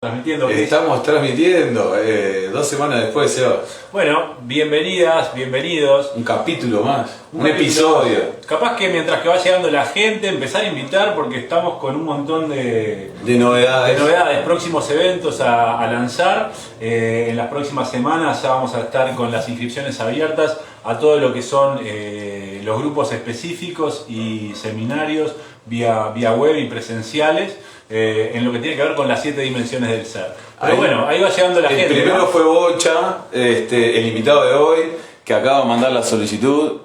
Transmitiendo. Estamos transmitiendo 2 semanas después, Sebas. Bueno, bienvenidas, bienvenidos. Un capítulo más, un capítulo. episodio. Capaz que mientras que va llegando la gente, empezar a invitar porque estamos con un montón De novedades. próximos eventos a lanzar. En las próximas semanas ya vamos a estar con las inscripciones abiertas a todo lo que son los grupos específicos y seminarios vía web y presenciales. En lo que tiene que ver con las 7 dimensiones del ser. Pero Ahí, bueno, ahí va llegando la el gente. primero ¿no? fue Bocha, el invitado de hoy, que acaba de mandar la solicitud.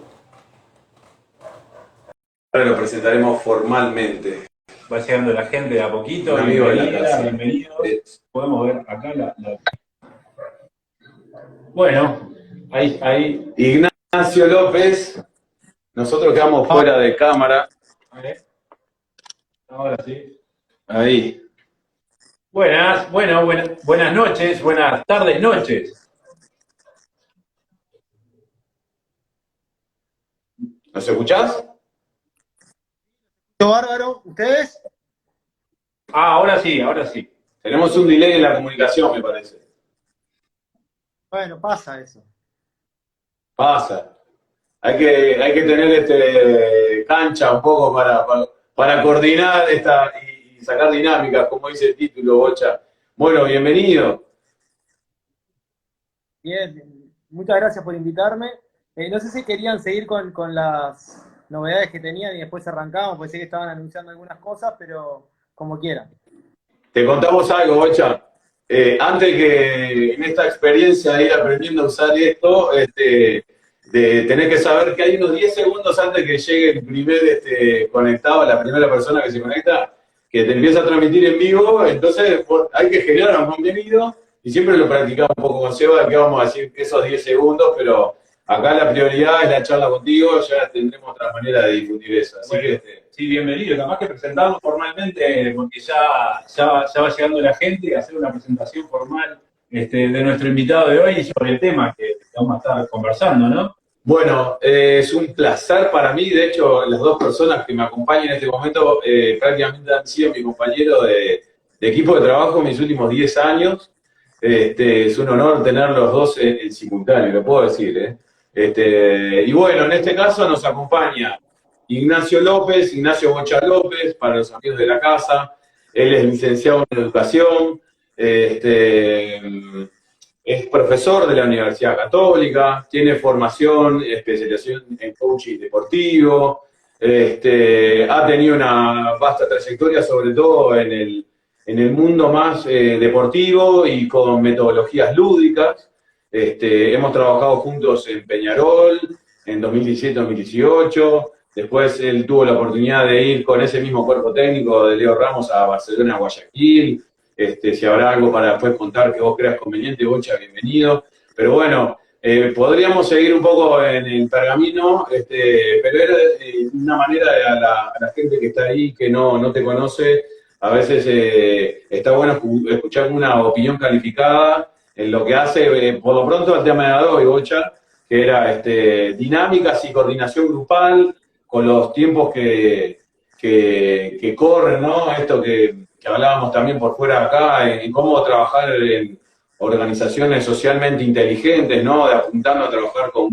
Ahora lo presentaremos formalmente. Va llegando la gente de a poquito. Un amigo de la Bienvenida, casa. bienvenidos. Podemos ver acá Bueno, ahí. Ignacio López. Nosotros quedamos fuera de cámara. Ahora sí. Ahí. Buenas noches, buenas tardes, noches. ¿Nos escuchás? Todo bárbaro, ¿ustedes? Ahora sí, ahora sí. Tenemos un delay en la comunicación, me parece. Bueno, pasa eso. Pasa. Hay que tener cancha un poco para coordinar y sacar dinámicas, como dice el título, Bocha. Bueno, bienvenido. Bien, muchas gracias por invitarme. No sé si querían seguir con las novedades que tenían y después arrancamos, porque sé que estaban anunciando algunas cosas, pero como quieran. Te contamos algo, Bocha. Antes que en esta experiencia de ir aprendiendo a usar esto, tenés que saber que hay unos 10 segundos antes que llegue el primer conectado, la primera persona que se conecta, que te empieza a transmitir en vivo, entonces hay que generar un contenido y siempre lo practicamos un poco con Seba, que vamos a decir que esos 10 segundos, pero acá la prioridad es la charla contigo, ya tendremos otra manera de difundir eso. Así Bueno, que sí, bienvenido. Capaz que presentarnos formalmente, porque ya va llegando la gente, hacer una presentación formal de nuestro invitado de hoy y sobre el tema que vamos a estar conversando, ¿no? bueno, es un placer para mí. De hecho, las dos personas que me acompañan en este momento prácticamente han sido mi compañero de equipo de trabajo en mis últimos 10 años. Es un honor tener los dos en simultáneo, lo puedo decir. Y bueno, en este caso nos acompaña Ignacio López, Ignacio Bocha López, para los amigos de la casa. Él es licenciado en educación. Es profesor de la Universidad Católica, tiene formación, especialización en coaching deportivo, ha tenido una vasta trayectoria, sobre todo en el mundo más deportivo y con metodologías lúdicas. Hemos trabajado juntos en Peñarol, en 2017-2018. Después él tuvo la oportunidad de ir con ese mismo cuerpo técnico de Leo Ramos a Barcelona, a Guayaquil. Si habrá algo para después contar que vos creas conveniente, Bocha, bienvenido. Pero bueno, podríamos seguir un poco en el pergamino, pero era una manera de a la gente que está ahí, que no te conoce, a veces está bueno escuchar una opinión calificada en lo que hace, por lo pronto, el tema de hoy, Bocha, que era dinámicas y coordinación grupal, con los tiempos que corren, ¿no? Esto que hablábamos también por fuera de acá, en cómo trabajar en organizaciones socialmente inteligentes, ¿no? De apuntando a trabajar con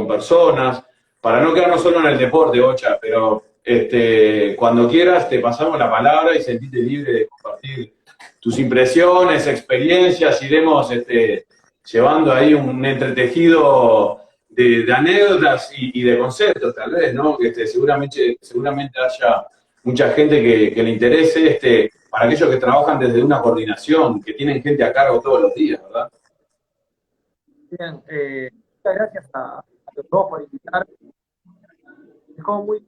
personas, para no quedarnos solo en el deporte, Bocha, pero cuando quieras te pasamos la palabra y sentite libre de compartir tus impresiones, experiencias, iremos llevando ahí un entretejido de anécdotas y de conceptos, tal vez, ¿no? Seguramente haya mucha gente que le interese, para aquellos que trabajan desde una coordinación, que tienen gente a cargo todos los días, ¿verdad? Bien, muchas gracias a los dos por invitarme. Es como muy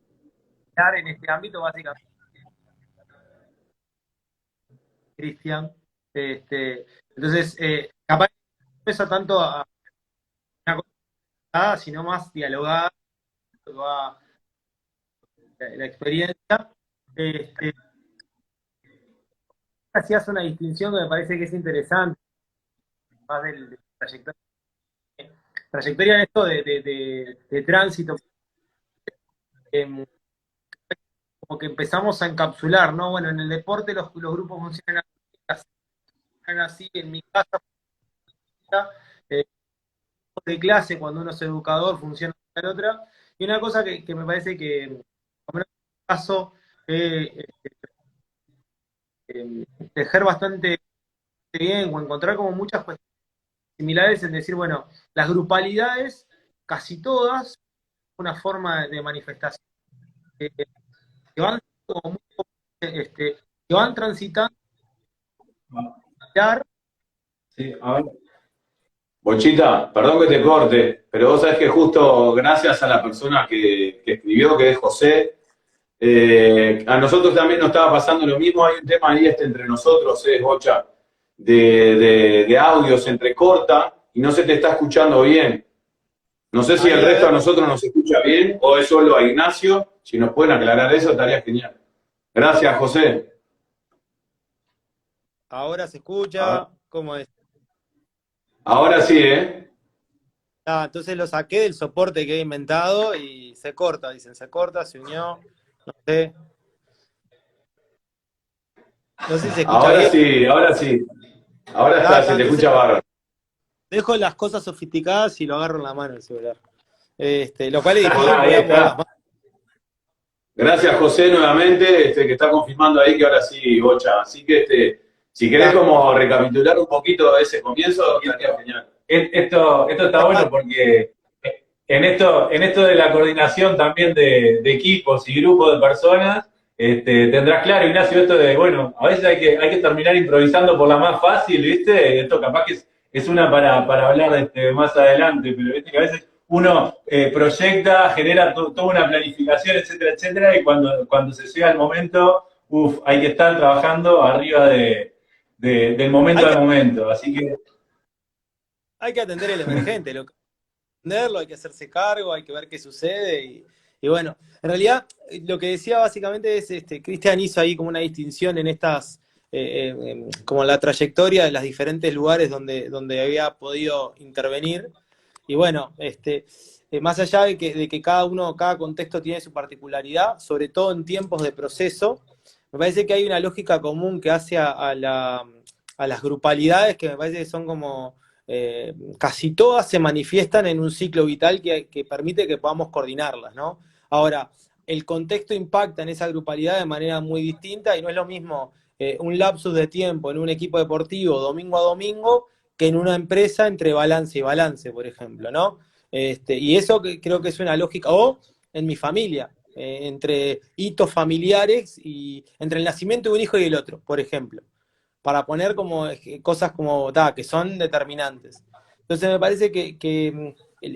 claro en este ámbito, básicamente, Cristian. Entonces, capaz no empieza tanto a una cosa, sino más dialogada, la experiencia. Este, Hacías una distinción que me parece que es interesante, más del trayectoria en esto de tránsito, como que empezamos a encapsular, ¿no? Bueno, en el deporte los grupos funcionan, así en mi casa, eh, de clase, cuando uno es educador, funciona de la otra. Y una cosa que me parece que, por lo menos en mi caso, eh, tejer bastante bien o encontrar como muchas cuestiones similares en decir, bueno, las grupalidades, casi todas, una forma de manifestación eh, que van como que van transitando Sí, a ver. Bochita, perdón que te corte, pero vos sabés que justo gracias a la persona que escribió, que es José, a nosotros también nos estaba pasando lo mismo. Hay un tema ahí entre nosotros, Bocha, de audios entrecorta y no se te está escuchando bien. No sé si ahí, el a resto de ver, nosotros nos escucha bien o es solo a Ignacio. Si nos pueden aclarar eso, estaría genial. Gracias, José. ahora se A ver. escucha, ¿cómo es? Ahora sí, ¿eh? Ah, entonces lo saqué del soporte que he inventado y se corta, dicen, se corta, se unió, no sé, no sé si se escucha Ahora bien. sí, ahora sí. Ahora está, se te Entonces escucha bárbaro. dejo las cosas sofisticadas y lo agarro en la mano el celular. Lo cual es difícil, Ahí voy a mover las está. manos. Gracias, José, nuevamente, que está confirmando ahí que ahora sí, Bocha. Así que, si querés como recapitular un poquito ese comienzo, estaría genial. Esto está bueno porque en esto de la coordinación también de equipos y grupos de personas, tendrás claro, Ignacio, esto de, bueno, a veces hay que terminar improvisando por la más fácil, ¿viste? Esto capaz que es una para hablar más adelante, pero viste que a veces uno proyecta, genera toda una planificación, etcétera, etcétera, y cuando se llega el momento, hay que estar trabajando arriba del momento Hay que, al momento. Así que hay que atender el emergente, lo que atenderlo, hay que hacerse cargo, hay que ver qué sucede y bueno, en realidad lo que decía básicamente es, Cristian hizo ahí como una distinción en estas, como la trayectoria de los diferentes lugares donde había podido intervenir y bueno, más allá de que cada contexto tiene su particularidad, sobre todo en tiempos de proceso, me parece que hay una lógica común que hace a las grupalidades que me parece que son como casi todas se manifiestan en un ciclo vital que permite que podamos coordinarlas, ¿no? Ahora, el contexto impacta en esa grupalidad de manera muy distinta y no es lo mismo un lapsus de tiempo en un equipo deportivo domingo a domingo que en una empresa entre balance y balance, por ejemplo, ¿no? Y eso creo que es una lógica, o en mi familia, entre hitos familiares y entre el nacimiento de un hijo y el otro, por ejemplo para poner como cosas como que son determinantes. Entonces me parece que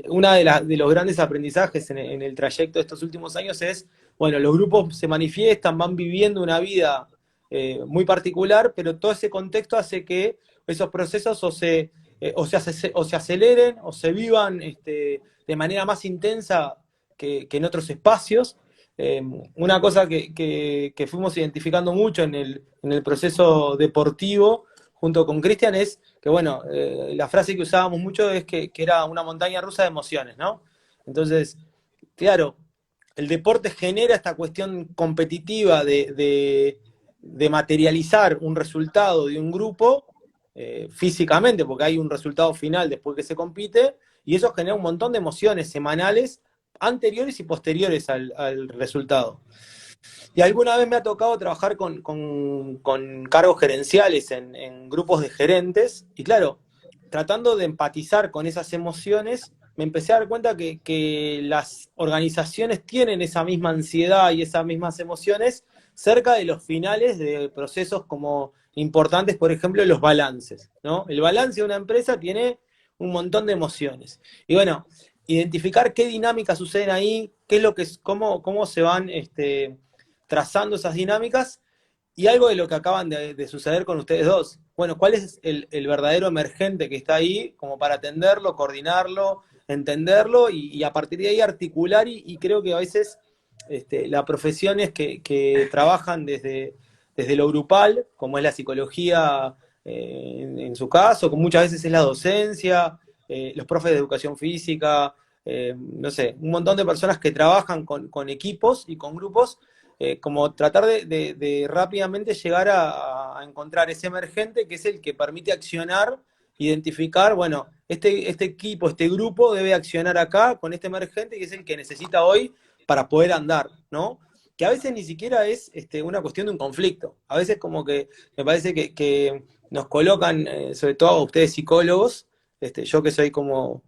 una de los grandes aprendizajes en el trayecto de estos últimos años es, bueno, los grupos se manifiestan, van viviendo una vida muy particular, pero todo ese contexto hace que esos procesos o se aceleren o se vivan de manera más intensa que en otros espacios. Una cosa que fuimos identificando mucho en el proceso deportivo junto con Cristian es que, bueno, la frase que usábamos mucho es que era una montaña rusa de emociones, ¿no? Entonces, claro, el deporte genera esta cuestión competitiva de materializar un resultado de un grupo físicamente, porque hay un resultado final después que se compite, y eso genera un montón de emociones semanales anteriores y posteriores al resultado. Y alguna vez me ha tocado trabajar con cargos gerenciales en grupos de gerentes, y claro, tratando de empatizar con esas emociones, me empecé a dar cuenta que las organizaciones tienen esa misma ansiedad y esas mismas emociones cerca de los finales de procesos como importantes, por ejemplo, los balances, ¿no? El balance de una empresa tiene un montón de emociones. Y bueno, identificar qué dinámicas suceden ahí, qué es lo que cómo se van trazando esas dinámicas y algo de lo que acaban de suceder con ustedes dos. Bueno, ¿cuál es el verdadero emergente que está ahí como para atenderlo, coordinarlo, entenderlo y a partir de ahí articular y creo que a veces las profesiones que trabajan desde lo grupal, como es la psicología en su caso, como muchas veces es la docencia, los profes de educación física, no sé, un montón de personas que trabajan con equipos y con grupos, como tratar de rápidamente llegar a encontrar ese emergente que es el que permite accionar, identificar, bueno, este equipo, este grupo debe accionar acá con este emergente que es el que necesita hoy para poder andar, ¿no? Que a veces ni siquiera es una cuestión de un conflicto. A veces como que me parece que nos colocan, sobre todo a ustedes psicólogos, yo que soy como,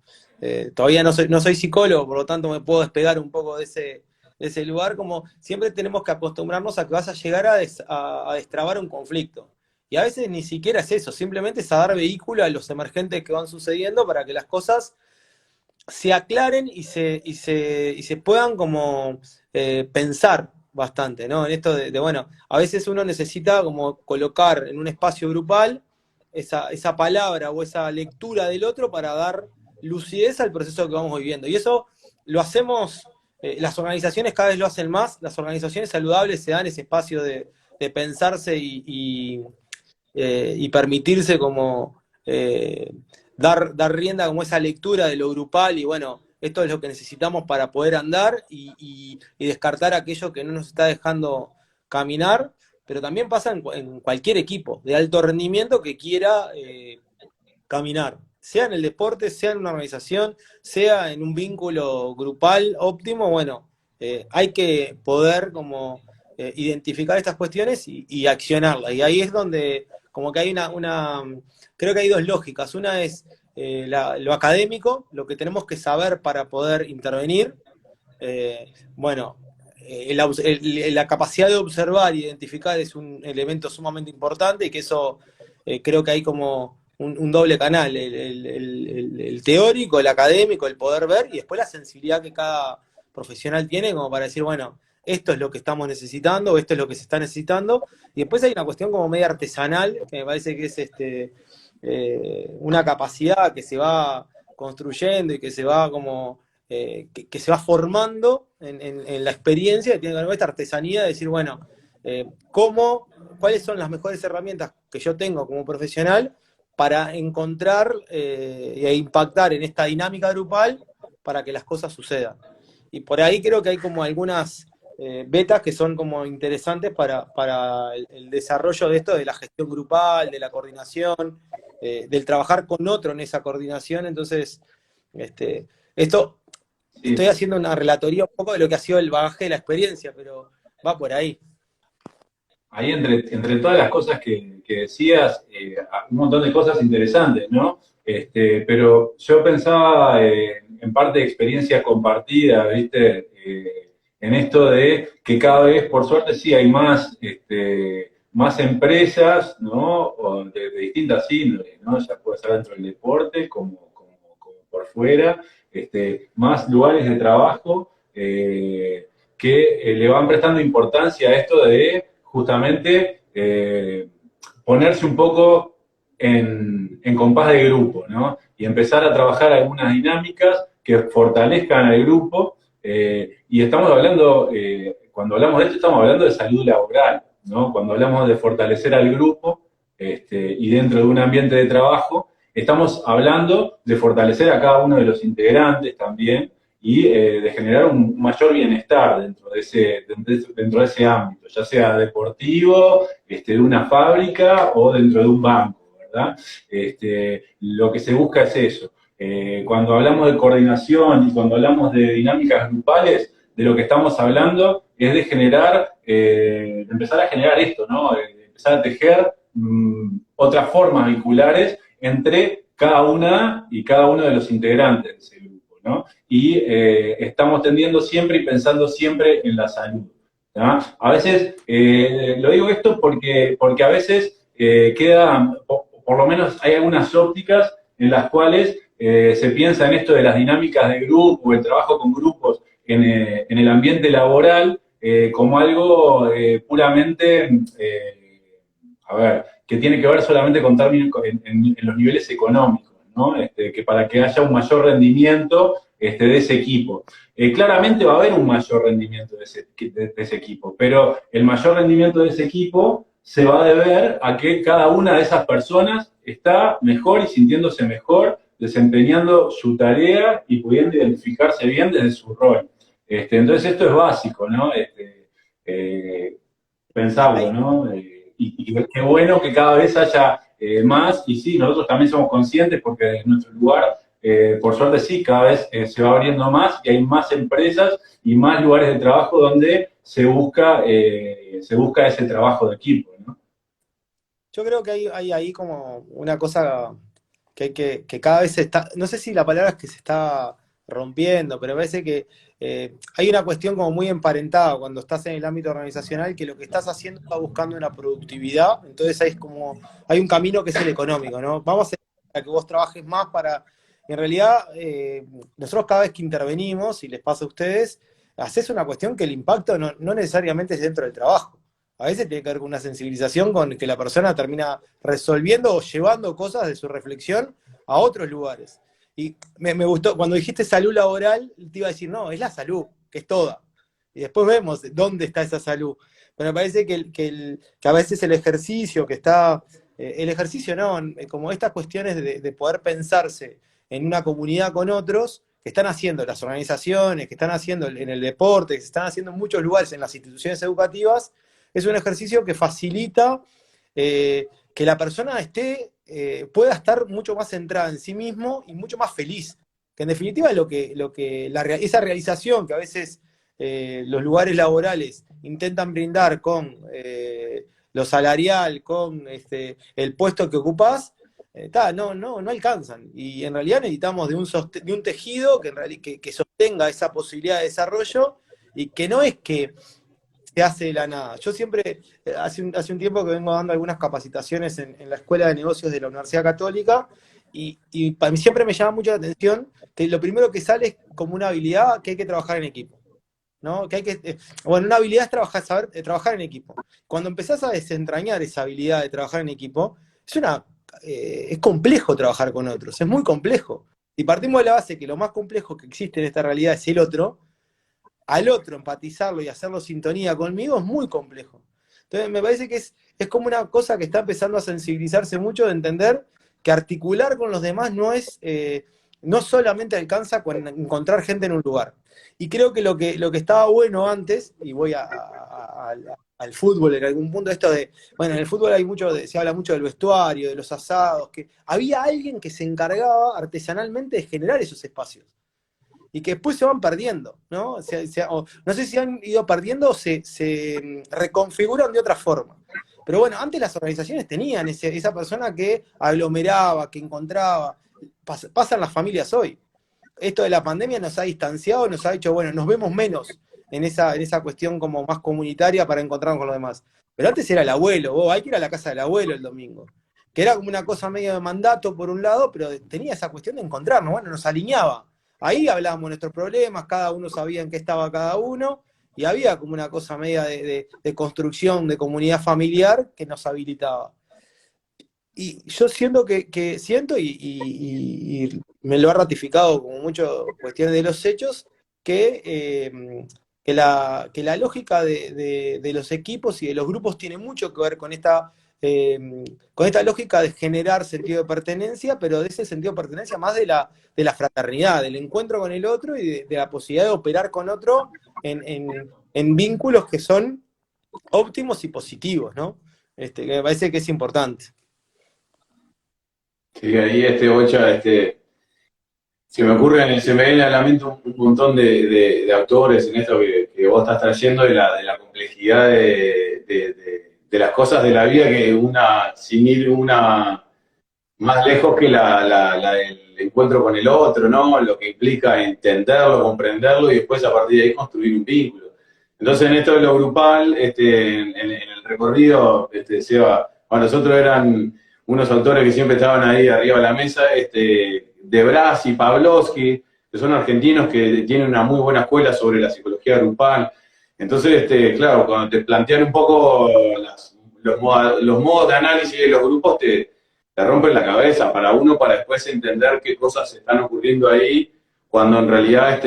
todavía no soy psicólogo, por lo tanto me puedo despegar un poco de ese lugar, como siempre tenemos que acostumbrarnos a que vas a llegar a destrabar un conflicto. Y a veces ni siquiera es eso, simplemente es a dar vehículo a los emergentes que van sucediendo para que las cosas se aclaren y se puedan como pensar bastante, ¿no? En esto bueno, a veces uno necesita como colocar en un espacio grupal esa palabra o esa lectura del otro para dar lucidez al proceso que vamos viviendo. Y eso lo hacemos, las organizaciones cada vez lo hacen más, las organizaciones saludables se dan ese espacio de pensarse y permitirse como dar rienda como esa lectura de lo grupal y bueno, esto es lo que necesitamos para poder andar y descartar aquello que no nos está dejando caminar, pero también pasa en cualquier equipo de alto rendimiento que quiera caminar, sea en el deporte, sea en una organización, sea en un vínculo grupal óptimo, bueno, hay que poder como identificar estas cuestiones y accionarlas, y ahí es donde como que hay creo que hay dos lógicas. Una es lo académico, lo que tenemos que saber para poder intervenir. Bueno, la capacidad de observar y identificar es un elemento sumamente importante y que eso creo que hay como un doble canal, el teórico, el académico, el poder ver y después la sensibilidad que cada profesional tiene como para decir, bueno, esto es lo que estamos necesitando, esto es lo que se está necesitando. Y después hay una cuestión como media artesanal, que me parece que es una capacidad que se va construyendo y que se va como que se va formando en la experiencia, que tiene que ver con esta artesanía de decir, bueno, cuáles son las mejores herramientas que yo tengo como profesional para encontrar e impactar en esta dinámica grupal para que las cosas sucedan. Y por ahí creo que hay como algunas betas que son como interesantes para el desarrollo de esto, de la gestión grupal, de la coordinación, del trabajar con otro en esa coordinación. Entonces, esto Sí. estoy haciendo una relatoría un poco de lo que ha sido el bagaje de la experiencia, pero va por ahí. Ahí entre todas las cosas que decías, un montón de cosas interesantes, ¿no? Pero yo pensaba en parte de experiencia compartida, ¿viste? En esto de que cada vez, por suerte, sí hay más empresas, ¿no? O de distintas índoles, ¿no? Ya puede ser dentro del deporte como por fuera, más lugares de trabajo que le van prestando importancia a esto de justamente ponerse un poco en compás de grupo, ¿no? Y empezar a trabajar algunas dinámicas que fortalezcan al grupo. Y estamos hablando, cuando hablamos de esto, estamos hablando de salud laboral, ¿no? Cuando hablamos de fortalecer al grupo y dentro de un ambiente de trabajo, estamos hablando de fortalecer a cada uno de los integrantes también y de generar un mayor bienestar dentro de ese ámbito, ya sea deportivo, de una fábrica o dentro de un banco, ¿verdad? Lo que se busca es eso. Cuando hablamos de coordinación y cuando hablamos de dinámicas grupales, de lo que estamos hablando es de generar, de empezar a generar esto, ¿no? De empezar a tejer otras formas vinculares entre cada una y cada uno de los integrantes de ese grupo, ¿no? Y estamos tendiendo siempre y pensando siempre en la salud, ¿no? A veces, lo digo esto porque a veces queda, por lo menos hay algunas ópticas en las cuales se piensa en esto de las dinámicas de grupo, el trabajo con grupos en el ambiente laboral como algo puramente, a ver, que tiene que ver solamente con términos en los niveles económicos, ¿no? Que para que haya un mayor rendimiento de ese equipo. Claramente va a haber un mayor rendimiento de ese equipo, pero el mayor rendimiento de ese equipo se va a deber a que cada una de esas personas está mejor y sintiéndose mejor, desempeñando su tarea y pudiendo identificarse bien desde su rol. Entonces esto es básico, ¿no? pensarlo, ¿no? Y qué bueno que cada vez haya más, y sí, nosotros también somos conscientes porque desde nuestro lugar, por suerte sí, cada vez se va abriendo más y hay más empresas y más lugares de trabajo donde se busca ese trabajo de equipo, ¿no? Yo creo que hay ahí como una cosa que cada vez se está, no sé si la palabra es que se está rompiendo, pero me parece que hay una cuestión como muy emparentada cuando estás en el ámbito organizacional, que lo que estás haciendo está buscando una productividad, entonces hay, como, hay un camino que es el económico, ¿no? Vamos a hacer para que vos trabajes más para... En realidad, nosotros cada vez que intervenimos, y les pasa a ustedes, haces una cuestión que el impacto no necesariamente es dentro del trabajo. A veces tiene que ver con una sensibilización con que la persona termina resolviendo o llevando cosas de su reflexión a otros lugares. Y me gustó, cuando dijiste salud laboral, te iba a decir, no, es la salud, que es toda. Y después vemos dónde está esa salud. Pero me parece que a veces el ejercicio que está, el ejercicio no, como estas cuestiones de poder pensarse en una comunidad con otros, que están haciendo las organizaciones, que están haciendo en el deporte, que se están haciendo en muchos lugares en las instituciones educativas, es un ejercicio que facilita que la persona pueda estar mucho más centrada en sí mismo y mucho más feliz. Que en definitiva es esa realización que a veces los lugares laborales intentan brindar con lo salarial, con el puesto que ocupás, no alcanzan. Y en realidad necesitamos de un tejido que sostenga esa posibilidad de desarrollo y que no es que se hace de la nada. Yo siempre, hace un tiempo que vengo dando algunas capacitaciones en la Escuela de Negocios de la Universidad Católica, y para mí siempre me llama mucho la atención que lo primero que sale es como una habilidad que hay que trabajar en equipo, ¿no? Bueno, una habilidad es saber trabajar en equipo. Cuando empezás a desentrañar esa habilidad de trabajar en equipo, es complejo trabajar con otros, es muy complejo. Y partimos de la base que lo más complejo que existe en esta realidad es el otro. Al otro empatizarlo y hacerlo sintonía conmigo es muy complejo. Entonces me parece que es como una cosa que está empezando a sensibilizarse mucho, de entender que articular con los demás no solamente alcanza con encontrar gente en un lugar. Y creo que lo que estaba bueno antes, y voy al fútbol en algún punto, bueno, en el fútbol se habla mucho del vestuario, de los asados, que había alguien que se encargaba artesanalmente de generar esos espacios y que después se van perdiendo, ¿no? No sé si han ido perdiendo o se reconfiguran de otra forma. Pero bueno, antes las organizaciones tenían esa persona que aglomeraba, que encontraba. Pasan las familias hoy. Esto de la pandemia nos ha distanciado, nos ha hecho, bueno, nos vemos menos en esa cuestión como más comunitaria para encontrarnos con los demás. Pero antes era el abuelo, hay que ir a la casa del abuelo el domingo. Que era como una cosa medio de mandato por un lado, pero tenía esa cuestión de encontrarnos, bueno, nos alineaba. Ahí hablábamos de nuestros problemas, cada uno sabía en qué estaba cada uno, y había como una cosa media de construcción de comunidad familiar que nos habilitaba. Y yo siento y me lo ha ratificado como mucho cuestiones de los hechos, que la lógica de los equipos y de los grupos tiene mucho que ver con esta lógica de generar sentido de pertenencia, pero de ese sentido de pertenencia más de la fraternidad, del encuentro con el otro y de la posibilidad de operar con otro en vínculos que son óptimos y positivos, ¿no? Que me parece que es importante. Sí, ahí Bocha, se me viene a la mente un montón de autores en esto que vos estás trayendo de la complejidad de las cosas de la vida, que sin ir una más lejos que el encuentro con el otro, ¿no? Lo que implica entenderlo, comprenderlo y después a partir de ahí construir un vínculo. Entonces en esto de lo grupal, en el recorrido, Seba, para nosotros eran unos autores que siempre estaban ahí arriba de la mesa, Debras y Pavlovsky, que son argentinos que tienen una muy buena escuela sobre la psicología grupal. Entonces, claro, cuando te plantean un poco los modos de análisis de los grupos, te rompen la cabeza para después entender qué cosas están ocurriendo ahí, cuando en realidad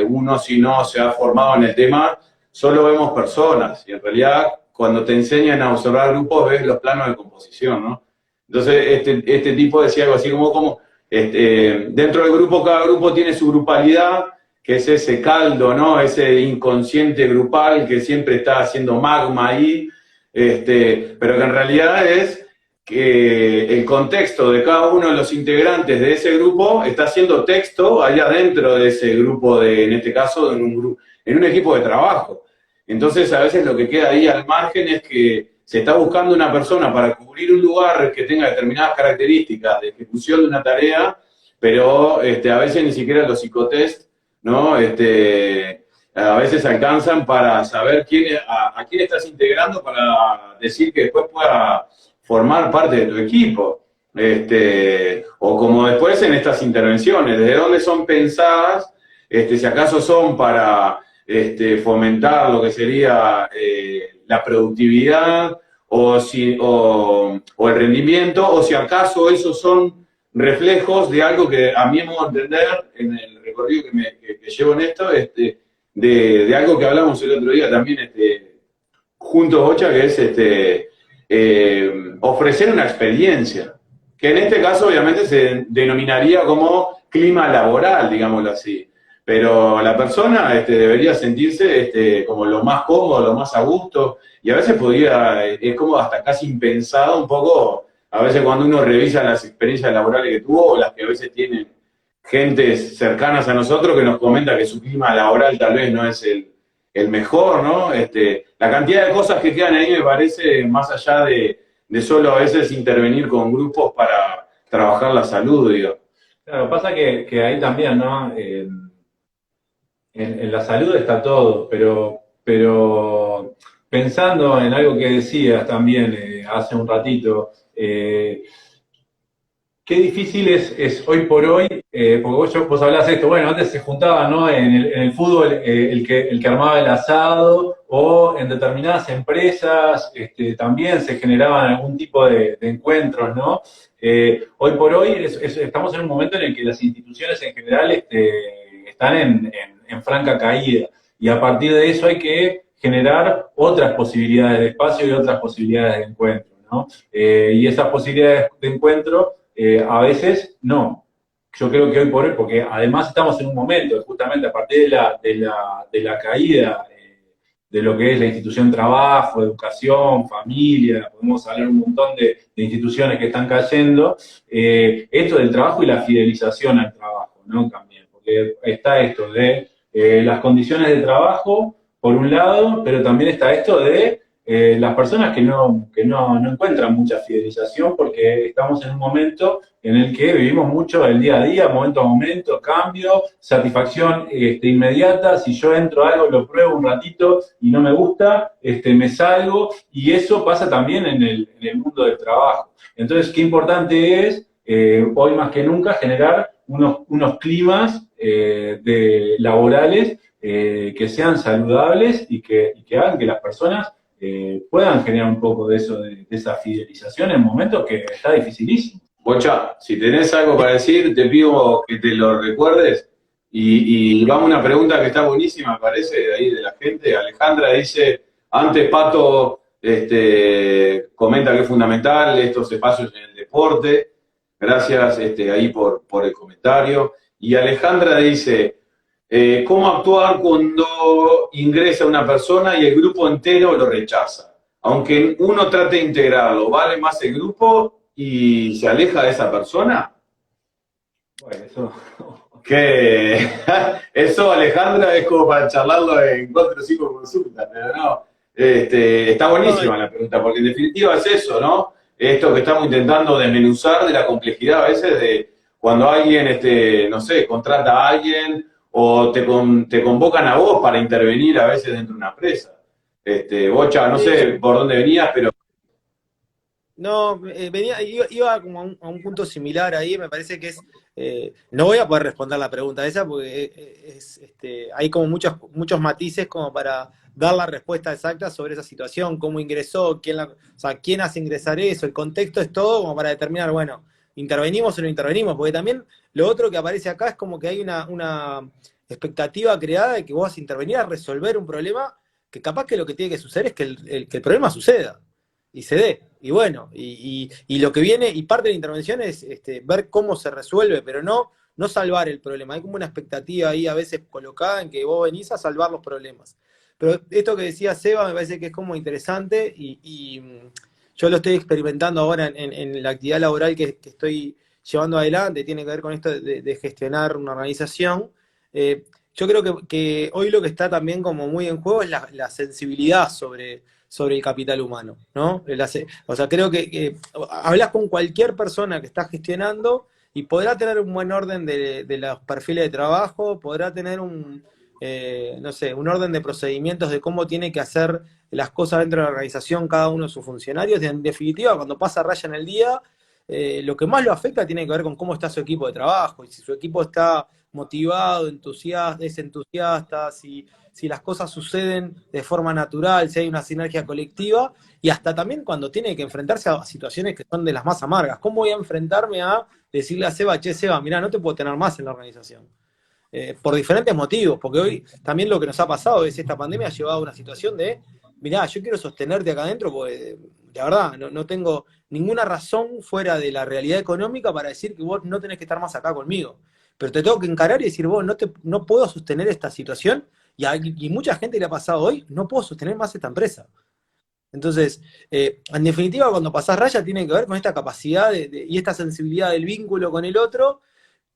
uno, si no se ha formado en el tema, solo vemos personas, y en realidad cuando te enseñan a observar grupos ves los planos de composición, ¿no? Entonces este tipo decía algo así como dentro del grupo, cada grupo tiene su grupalidad, que es ese caldo, ¿no? Ese inconsciente grupal que siempre está haciendo magma ahí, pero que en realidad es que el contexto de cada uno de los integrantes de ese grupo está haciendo texto allá dentro de ese grupo, en este caso, en un equipo de trabajo. Entonces, a veces lo que queda ahí al margen es que se está buscando una persona para cubrir un lugar que tenga determinadas características de ejecución de una tarea, pero a veces ni siquiera los psicotest, ¿no? A veces alcanzan para saber a quién estás integrando para decir que después pueda formar parte de tu equipo. O como después en estas intervenciones, ¿desde dónde son pensadas? Si acaso son para fomentar lo que sería la productividad o el rendimiento, o si acaso esos son reflejos de algo que a mi modo de entender, en el recorrido que llevo en esto, de algo que hablamos el otro día también juntos, Bocha, que es ofrecer una experiencia, que en este caso obviamente se denominaría como clima laboral, digámoslo así. Pero la persona debería sentirse como lo más cómodo, lo más a gusto, y a veces es como hasta casi impensado un poco, a veces cuando uno revisa las experiencias laborales que tuvo, o las que a veces tienen gentes cercanas a nosotros que nos comenta que su clima laboral tal vez no es el mejor, ¿no? La cantidad de cosas que quedan ahí me parece, más allá de solo a veces intervenir con grupos para trabajar la salud, digo. Claro, pasa que ahí también, ¿no? En la salud está todo, pero pensando en algo que decías también hace un ratito, qué difícil es hoy por hoy, porque vos hablás de esto, bueno, antes se juntaban, ¿no? En el fútbol el que armaba el asado, o en determinadas empresas también se generaban algún tipo de encuentros, ¿no? Hoy por hoy estamos en un momento en el que las instituciones en general están en franca caída, y a partir de eso hay que generar otras posibilidades de espacio y otras posibilidades de encuentro, ¿no? Y esas posibilidades de encuentro a veces no. Yo creo que hoy por hoy, porque además estamos en un momento, justamente a partir de la caída de lo que es la institución trabajo, educación, familia, podemos hablar un montón de instituciones que están cayendo, esto del trabajo y la fidelización al trabajo, ¿no? También, porque está esto de las condiciones de trabajo, por un lado, pero también está esto de las personas que no encuentran mucha fidelización, porque estamos en un momento en el que vivimos mucho el día a día, momento a momento, cambio, satisfacción inmediata. Si yo entro a algo, lo pruebo un ratito y no me gusta, me salgo, y eso pasa también en el mundo del trabajo. Entonces, qué importante es, hoy más que nunca, generar unos climas laborales que sean saludables y que hagan que las personas puedan generar un poco de eso, de esa fidelización en momentos que está dificilísimo. Bocha, si tenés algo para decir, te pido que te lo recuerdes. Y vamos a una pregunta que está buenísima, me parece, de ahí de la gente. Alejandra dice, antes Pato comenta que es fundamental estos espacios en el deporte. Gracias ahí por el comentario. Y Alejandra dice, ¿cómo actuar cuando ingresa una persona y el grupo entero lo rechaza? Aunque uno trate de integrarlo, ¿vale más el grupo y se aleja de esa persona? Bueno, eso... Eso, Alejandra, es como para charlarlo en 4 o 5 consultas, pero no. Está buenísima la pregunta, porque en definitiva es eso, ¿no? Esto que estamos intentando desmenuzar de la complejidad a veces de cuando alguien, no sé, contrata a alguien o te convocan a vos para intervenir a veces dentro de una empresa. Bocha, no sé por dónde venías, pero... No, iba como a un punto similar ahí, me parece que es... no voy a poder responder la pregunta esa porque hay como muchos matices como para dar la respuesta exacta sobre esa situación, cómo ingresó, quién hace ingresar eso, el contexto es todo como para determinar, bueno, intervenimos o no intervenimos, porque también lo otro que aparece acá es como que hay una expectativa creada de que vos vas a intervenir a resolver un problema que capaz que lo que tiene que suceder es que el problema suceda y se dé. Y bueno, y lo que viene, y parte de la intervención es ver cómo se resuelve, pero no no salvar el problema. Hay como una expectativa ahí a veces colocada en que vos venís a salvar los problemas. Pero esto que decía Seba me parece que es como interesante y yo lo estoy experimentando ahora en la actividad laboral que estoy llevando adelante, tiene que ver con esto de gestionar una organización. Yo creo que hoy lo que está también como muy en juego es la sensibilidad sobre el capital humano, ¿no? O sea, creo que hablas con cualquier persona que está gestionando y podrá tener un buen orden de los perfiles de trabajo, podrá tener no sé, un orden de procedimientos de cómo tiene que hacer las cosas dentro de la organización cada uno de sus funcionarios. Y en definitiva, cuando pasa raya en el día, lo que más lo afecta tiene que ver con cómo está su equipo de trabajo, y si su equipo está motivado, entusiasta, es entusiasta, si las cosas suceden de forma natural, si hay una sinergia colectiva, y hasta también cuando tiene que enfrentarse a situaciones que son de las más amargas. ¿Cómo voy a enfrentarme a decirle a Seba, che, Seba, mirá, no te puedo tener más en la organización? Por diferentes motivos, porque hoy también lo que nos ha pasado es esta pandemia ha llevado a una situación de, mirá, yo quiero sostenerte acá adentro porque, la verdad, no tengo ninguna razón fuera de la realidad económica para decir que vos no tenés que estar más acá conmigo. Pero te tengo que encarar y decir, vos, no puedo sostener esta situación, y mucha gente le ha pasado hoy, no puedo sostener más esta empresa. Entonces, en definitiva, cuando pasás raya tiene que ver con esta capacidad y esta sensibilidad del vínculo con el otro,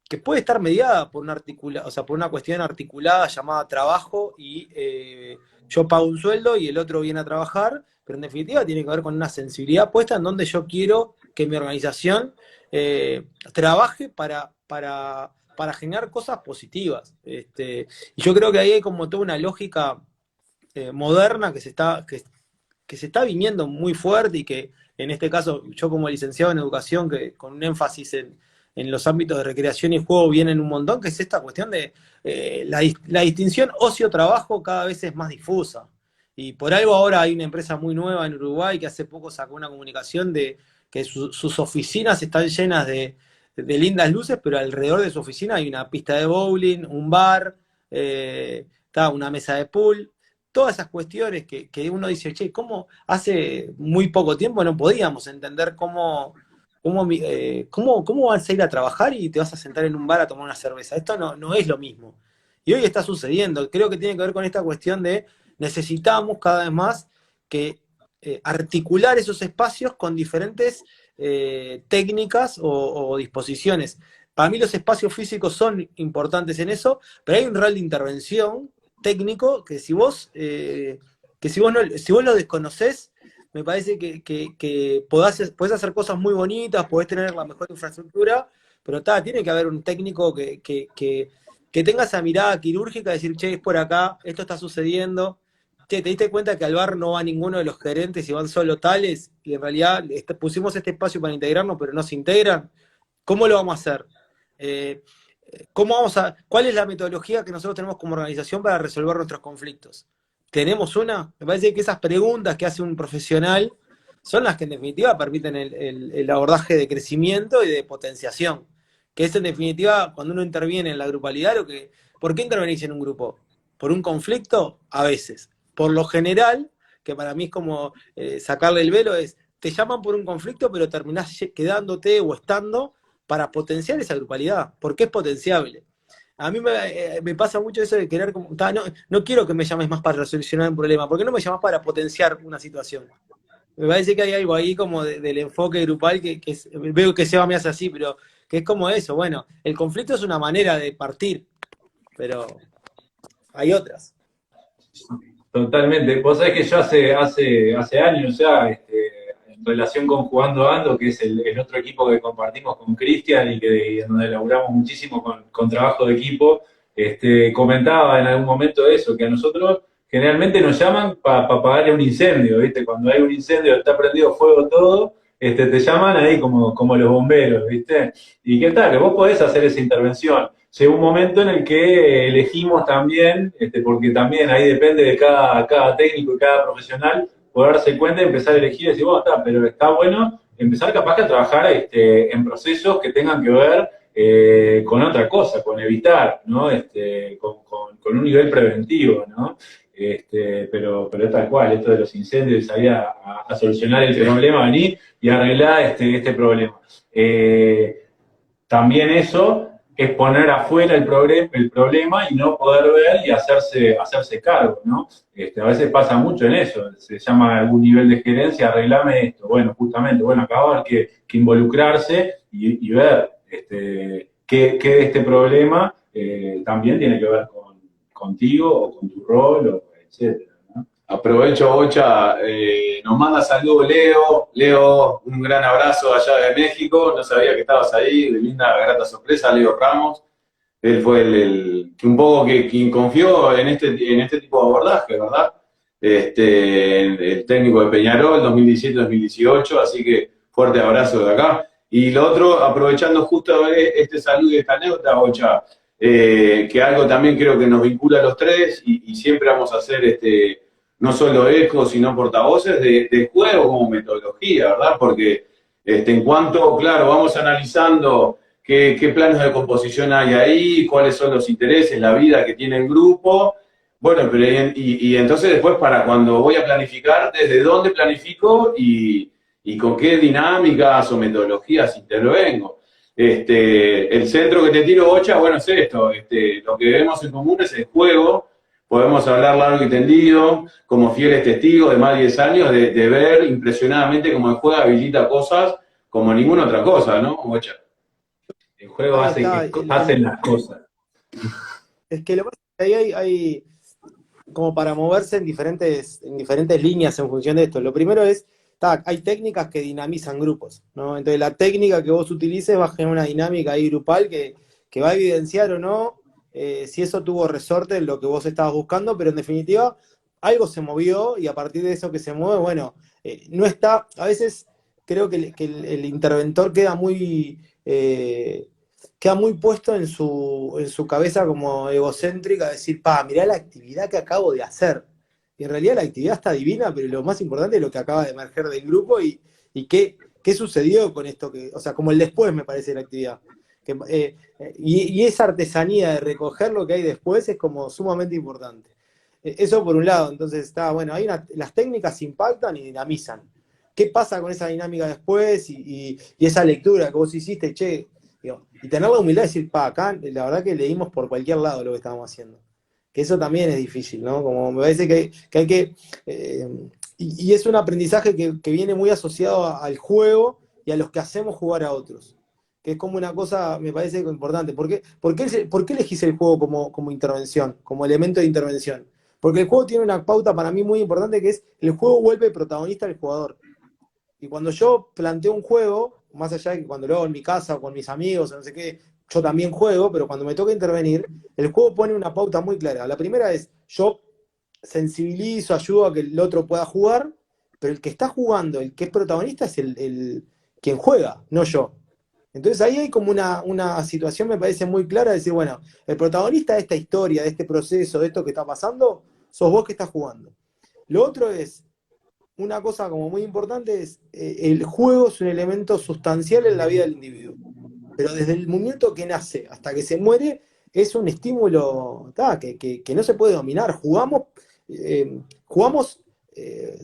que puede estar mediada por o sea, por una cuestión articulada llamada trabajo, y yo pago un sueldo y el otro viene a trabajar, pero en definitiva tiene que ver con una sensibilidad puesta en donde yo quiero que mi organización trabaje para generar cosas positivas. Y yo creo que ahí hay como toda una lógica moderna que se está viniendo muy fuerte, y que en este caso yo como licenciado en educación, que con un énfasis en los ámbitos de recreación y juego vienen un montón, que es esta cuestión de la distinción ocio-trabajo cada vez es más difusa. Y por algo ahora hay una empresa muy nueva en Uruguay que hace poco sacó una comunicación de que sus oficinas están llenas de lindas luces, pero alrededor de su oficina hay una pista de bowling, un bar, una mesa de pool. Todas esas cuestiones que uno dice, che, ¿cómo hace muy poco tiempo no podíamos entender cómo vas a ir a trabajar y te vas a sentar en un bar a tomar una cerveza? Esto no es lo mismo. Y hoy está sucediendo. Creo que tiene que ver con esta cuestión de necesitamos cada vez más que articular esos espacios con diferentes técnicas o disposiciones. Para mí los espacios físicos son importantes en eso, pero hay un rol de intervención técnico que si vos lo desconocés, me parece que podés hacer cosas muy bonitas, podés tener la mejor infraestructura, pero tiene que haber un técnico que tenga esa mirada quirúrgica, de decir, che, es por acá, esto está sucediendo. Che, ¿te diste cuenta que al bar no va ninguno de los gerentes y van solo tales? Y en realidad pusimos este espacio para integrarnos, pero no se integran. ¿Cómo lo vamos a hacer? ¿Cuál es la metodología que nosotros tenemos como organización para resolver nuestros conflictos? ¿Tenemos una? Me parece que esas preguntas que hace un profesional son las que en definitiva permiten el abordaje de crecimiento y de potenciación. Que es en definitiva cuando uno interviene en la grupalidad, ¿por qué intervenís en un grupo? ¿Por un conflicto? A veces. Por lo general, que para mí es como sacarle el velo, te llaman por un conflicto, pero terminás quedándote o estando para potenciar esa grupalidad, porque es potenciable. A mí me pasa mucho eso de querer, no quiero que me llames más para solucionar un problema, ¿por qué no me llamas para potenciar una situación? Me parece que hay algo ahí como del enfoque grupal veo que Seba me hace así, pero que es como eso. Bueno, el conflicto es una manera de partir, pero hay otras. Totalmente. Vos sabés que yo hace años ya, en relación con Jugando Ando, que es el otro equipo que compartimos con Cristian y en donde laburamos muchísimo con trabajo de equipo, comentaba en algún momento eso, que a nosotros generalmente nos llaman para apagarle un incendio, ¿viste? Cuando hay un incendio, está prendido fuego todo, te llaman ahí como los bomberos, ¿viste? Y qué tal, que vos podés hacer esa intervención. Llega un momento en el que elegimos también, porque también ahí depende de cada técnico y cada profesional, poder darse cuenta y empezar a elegir y decir, bueno, pero está bueno empezar capaz que a trabajar en procesos que tengan que ver con otra cosa, con evitar, ¿no? Con un nivel preventivo, ¿no? Pero es tal cual, esto de los incendios, salir a solucionar el problema, venir y arreglar este problema. También eso es poner afuera el problema y no poder ver y hacerse cargo, ¿no? A veces pasa mucho en eso, se llama a algún nivel de gerencia, arreglame esto, bueno, justamente, bueno, acá va a haber que involucrarse y ver qué de este problema también tiene que ver contigo o con tu rol, o etcétera, ¿no? Aprovecho, Bocha, nos manda saludos Leo. Leo, un gran abrazo allá de México. No sabía que estabas ahí, de linda, grata sorpresa, Leo Ramos. Él fue un poco quien confió en este tipo de abordaje, ¿verdad? El técnico de Peñarol 2017-2018, así que fuerte abrazo de acá. Y lo otro, aprovechando justo este saludo y esta anécdota, Bocha, que algo también creo que nos vincula a los tres y siempre vamos a hacer no solo ecos, sino portavoces de juego como metodología, ¿verdad? Porque en cuanto, claro, vamos analizando qué planos de composición hay ahí, cuáles son los intereses, la vida que tiene el grupo. Bueno, pero y entonces después para cuando voy a planificar, desde dónde planifico y con qué dinámicas o metodologías intervengo. El centro que te tiro, Bocha, bueno, es esto. Lo que vemos en común es el juego. Podemos hablar largo y tendido, como fieles testigos de más de 10 años, de ver impresionadamente cómo el juego habilita cosas como ninguna otra cosa, ¿no, Bocha? El juego Ahí hace está. que hacen las cosas. Es que lo que pasa es que ahí hay como para moverse en diferentes líneas en función de esto. Lo primero es, hay técnicas que dinamizan grupos, ¿no? Entonces la técnica que vos utilices va a generar una dinámica ahí grupal que va a evidenciar o no si eso tuvo resorte en lo que vos estabas buscando, pero en definitiva algo se movió y a partir de eso que se mueve, bueno, no está, a veces creo que el interventor queda muy puesto en su cabeza como egocéntrica, decir, mirá la actividad que acabo de hacer. Y en realidad la actividad está divina, pero lo más importante es lo que acaba de emerger del grupo y qué sucedió con esto, o sea, como el después me parece de la actividad. Y esa artesanía de recoger lo que hay después es como sumamente importante. Eso por un lado, entonces está, bueno, las técnicas impactan y dinamizan. ¿Qué pasa con esa dinámica después y esa lectura que vos hiciste, che? Digo, y tener la humildad de decir, acá la verdad que leímos por cualquier lado lo que estábamos haciendo. Que eso también es difícil, ¿no? Como me parece que hay que... y es un aprendizaje que viene muy asociado al juego y a los que hacemos jugar a otros. Que es como una cosa, me parece importante. ¿Por qué elegís el juego como intervención, como elemento de intervención? Porque el juego tiene una pauta para mí muy importante que es el juego vuelve protagonista al jugador. Y cuando yo planteo un juego, más allá de que cuando lo hago en mi casa o con mis amigos o no sé qué, yo también juego, pero cuando me toca intervenir, el juego pone una pauta muy clara. La primera es, yo sensibilizo, ayudo a que el otro pueda jugar, pero el que está jugando, el que es protagonista es quien juega, no yo. Entonces ahí hay como una situación, me parece muy clara, de decir, bueno, el protagonista de esta historia, de este proceso, de esto que está pasando, sos vos que estás jugando. Lo otro es, una cosa como muy importante es, el juego es un elemento sustancial en la vida del individuo. Pero desde el momento que nace hasta que se muere, es un estímulo que no se puede dominar. Jugamos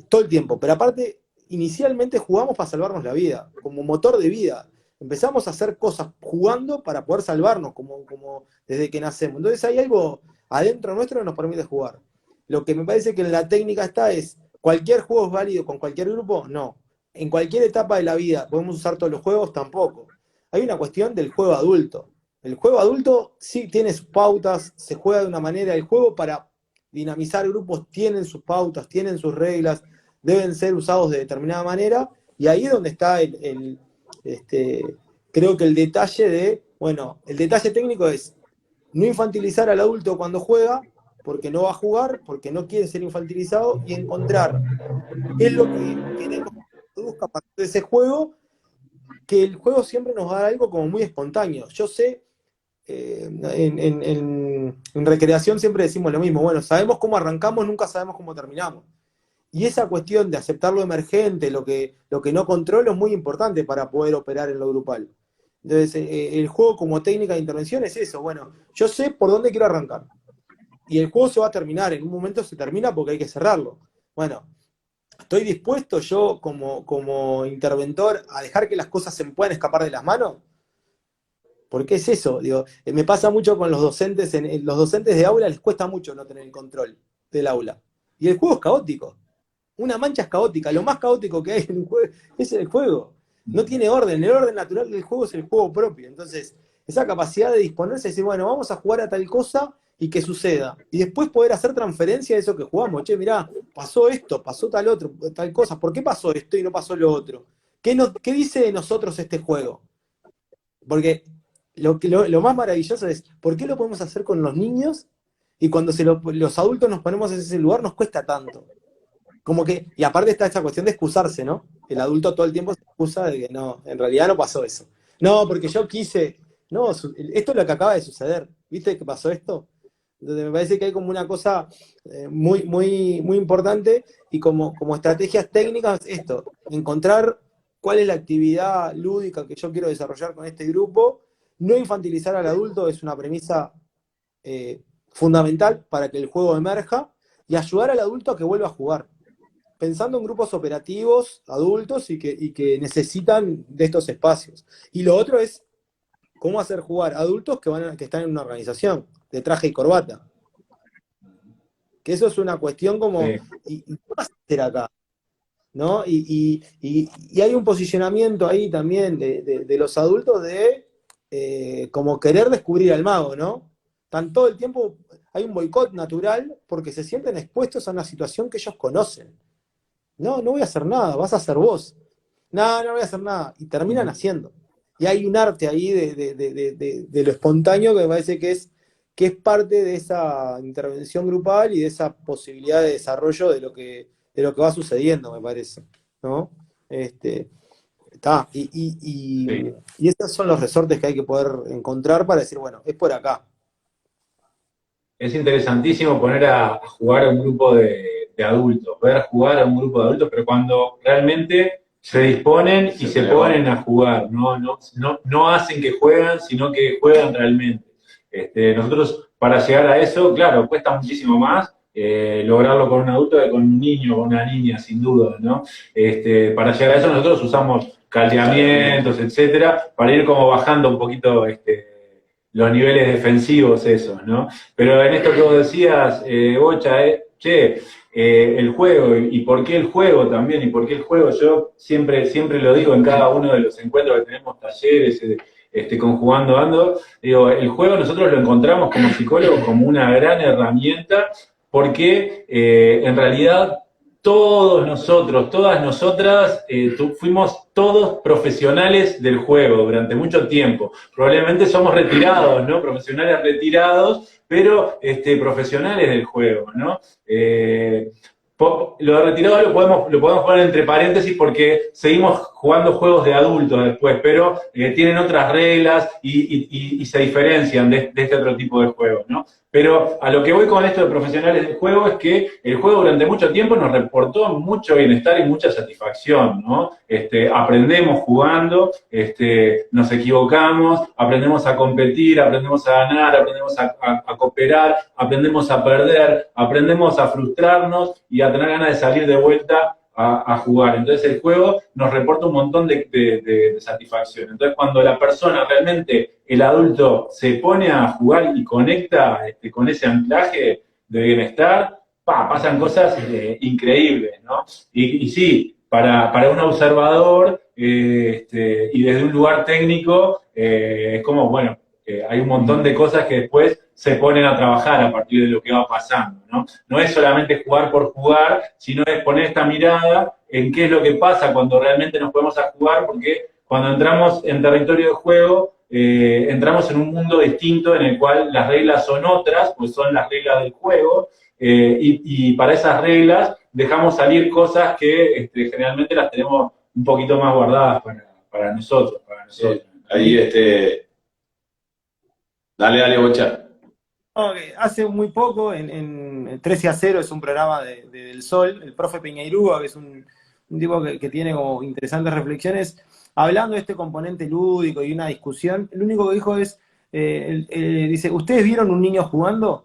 todo el tiempo, pero aparte, inicialmente jugamos para salvarnos la vida, como motor de vida. Empezamos a hacer cosas jugando para poder salvarnos, como desde que nacemos. Entonces hay algo adentro nuestro que nos permite jugar. Lo que me parece que en la técnica es, ¿cualquier juego es válido con cualquier grupo? No. En cualquier etapa de la vida, ¿podemos usar todos los juegos? Tampoco. Hay una cuestión del juego adulto. El juego adulto sí tiene sus pautas, se juega de una manera. El juego para dinamizar grupos tienen sus pautas, tienen sus reglas, deben ser usados de determinada manera. Y ahí es donde está creo que el detalle el detalle técnico es no infantilizar al adulto cuando juega, porque no va a jugar, porque no quiere ser infantilizado, y encontrar qué es lo que queremos que produzca a partir de ese juego, que el juego siempre nos va a dar algo como muy espontáneo. Yo sé, en recreación siempre decimos lo mismo, bueno, sabemos cómo arrancamos, nunca sabemos cómo terminamos. Y esa cuestión de aceptar lo emergente, lo que no controlo, es muy importante para poder operar en lo grupal. Entonces, el juego como técnica de intervención es eso, bueno, yo sé por dónde quiero arrancar. Y el juego se va a terminar, en un momento se termina porque hay que cerrarlo. Bueno, ¿estoy dispuesto yo como interventor a dejar que las cosas se me puedan escapar de las manos? Porque es eso, digo, me pasa mucho con los docentes, los docentes de aula les cuesta mucho no tener el control del aula. Y el juego es caótico. Una mancha es caótica, lo más caótico que hay en un juego es el juego. No tiene orden, el orden natural del juego es el juego propio. Entonces, esa capacidad de disponerse y decir, bueno, vamos a jugar a tal cosa y que suceda. Y después poder hacer transferencia de eso que jugamos. Che, mirá, pasó esto, pasó tal otro, tal cosa. ¿Por qué pasó esto y no pasó lo otro? ¿Qué dice de nosotros este juego? Porque lo más maravilloso es, ¿por qué lo podemos hacer con los niños? Y cuando los adultos nos ponemos en ese lugar nos cuesta tanto. Como que, y aparte está esa cuestión de excusarse, ¿no? El adulto todo el tiempo se excusa de que no, en realidad no pasó eso. No, porque yo quise, no, esto es lo que acaba de suceder. ¿Viste que pasó esto? Entonces me parece que hay como una cosa muy, muy, muy importante y como estrategias técnicas, esto, encontrar cuál es la actividad lúdica que yo quiero desarrollar con este grupo. No infantilizar al adulto es una premisa fundamental para que el juego emerja y ayudar al adulto a que vuelva a jugar. Pensando en grupos operativos, adultos y que necesitan de estos espacios. Y lo otro es cómo hacer jugar adultos que están en una organización de traje y corbata. Que eso es una cuestión como, Sí. ¿y qué vas a hacer acá? ¿No? Y hay un posicionamiento ahí también de los adultos de como querer descubrir al mago, ¿no? Están todo el tiempo, hay un boicot natural porque se sienten expuestos a una situación que ellos conocen. No, no voy a hacer nada, vas a hacer vos. No, no voy a hacer nada. Y terminan haciendo. Y hay un arte ahí de lo espontáneo que me parece que es parte de esa intervención grupal y de esa posibilidad de desarrollo de lo que va sucediendo, me parece. ¿No? Está. Sí. Y esos son los resortes que hay que poder encontrar para decir, bueno, es por acá. Es interesantísimo poner a jugar a un grupo de adultos, ver jugar a un grupo de adultos, pero cuando realmente se disponen y se ponen a jugar, no hacen que juegan, sino que juegan realmente. Nosotros, para llegar a eso, claro, cuesta muchísimo más lograrlo con un adulto que con un niño o una niña, sin duda, ¿no? Para llegar a eso nosotros usamos caldeamientos, etcétera, para ir como bajando un poquito los niveles defensivos esos, ¿no? Pero en esto que vos decías, Bocha, el juego, y por qué el juego también, y por qué el juego, yo siempre lo digo en cada uno de los encuentros que tenemos, talleres, conjugando ando, digo, el juego nosotros lo encontramos como psicólogos como una gran herramienta, porque en realidad todos nosotros, todas nosotras, fuimos todos profesionales del juego durante mucho tiempo. Probablemente somos retirados, ¿no? Profesionales retirados, pero profesionales del juego, ¿no? Lo de retirado lo podemos poner entre paréntesis porque seguimos jugando juegos de adultos después, pero tienen otras reglas y se diferencian de este otro tipo de juegos, ¿no? Pero a lo que voy con esto de profesionales del juego es que el juego durante mucho tiempo nos reportó mucho bienestar y mucha satisfacción, ¿no? Aprendemos jugando, nos equivocamos, aprendemos a competir, aprendemos a ganar, aprendemos a cooperar, aprendemos a perder, aprendemos a frustrarnos y a tener ganas de salir de vuelta a jugar. Entonces el juego nos reporta un montón de satisfacción. Entonces cuando la persona realmente, el adulto, se pone a jugar y conecta con ese anclaje de bienestar, pasan cosas increíbles, ¿no? Y sí, para un observador y desde un lugar técnico, es como, bueno, hay un montón de cosas que después se ponen a trabajar a partir de lo que va pasando, ¿no? No es solamente jugar por jugar, sino es poner esta mirada en qué es lo que pasa cuando realmente nos ponemos a jugar, porque cuando entramos en territorio de juego, entramos en un mundo distinto en el cual las reglas son otras, pues son las reglas del juego, y para esas reglas dejamos salir cosas que generalmente las tenemos un poquito más guardadas para nosotros. Sí. Ahí, dale, Bocha. No, que hace muy poco, en 13 a 0 es un programa del Sol, el profe Peñairúa, que es un tipo que tiene como interesantes reflexiones, hablando de este componente lúdico y una discusión, lo único que dijo es, dice, ¿ustedes vieron un niño jugando?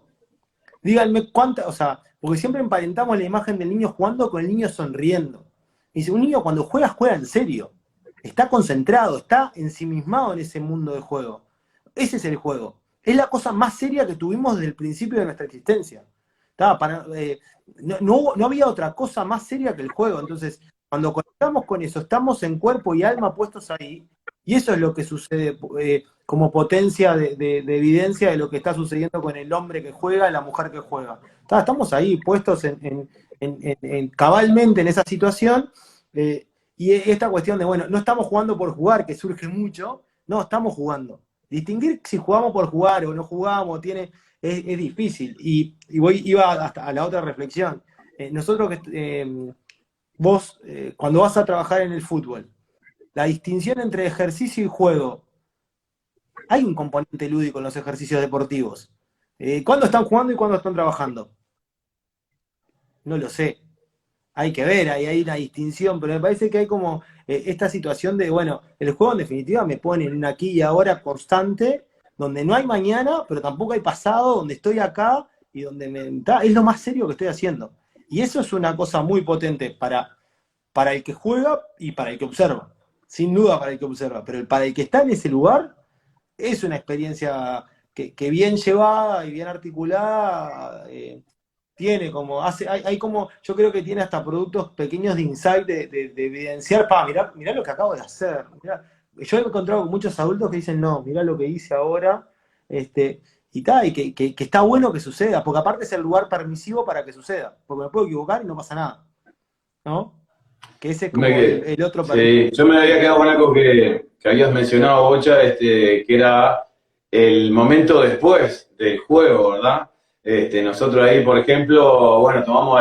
Díganme cuántas, o sea, porque siempre emparentamos la imagen del niño jugando con el niño sonriendo. Dice, un niño cuando juega, juega en serio, está concentrado, está ensimismado en ese mundo de juego. Ese es el juego. Es la cosa más seria que tuvimos desde el principio de nuestra existencia. No había otra cosa más seria que el juego. Entonces, cuando conectamos con eso, estamos en cuerpo y alma puestos ahí, y eso es lo que sucede como potencia de evidencia de lo que está sucediendo con el hombre que juega y la mujer que juega. Estamos ahí puestos cabalmente en esa situación, y esta cuestión de, bueno, no estamos jugando por jugar, que surge mucho, no, estamos jugando. Distinguir si jugamos por jugar o no jugamos es difícil. Iba hasta a la otra reflexión. Vos, cuando vas a trabajar en el fútbol, la distinción entre ejercicio y juego, hay un componente lúdico en los ejercicios deportivos. ¿Cuándo están jugando y cuándo están trabajando? No lo sé. Hay que ver, hay una distinción, pero me parece que hay como esta situación de, bueno, el juego en definitiva me pone en un aquí y ahora constante, donde no hay mañana, pero tampoco hay pasado, donde estoy acá y donde es lo más serio que estoy haciendo. Y eso es una cosa muy potente para el que juega y para el que observa. Sin duda para el que observa, pero para el que está en ese lugar es una experiencia que bien llevada y bien articulada, tiene como, hay como, yo creo que tiene hasta productos pequeños de insight, de evidenciar, mirá lo que acabo de hacer. Yo he encontrado con muchos adultos que dicen, no, mirá lo que hice ahora, y que está bueno que suceda, porque aparte es el lugar permisivo para que suceda, porque me puedo equivocar y no pasa nada, ¿no? Que ese es como el otro sí, yo me había quedado con algo que habías mencionado, Bocha, que era el momento después del juego, ¿verdad? Nosotros ahí, por ejemplo, bueno, tomamos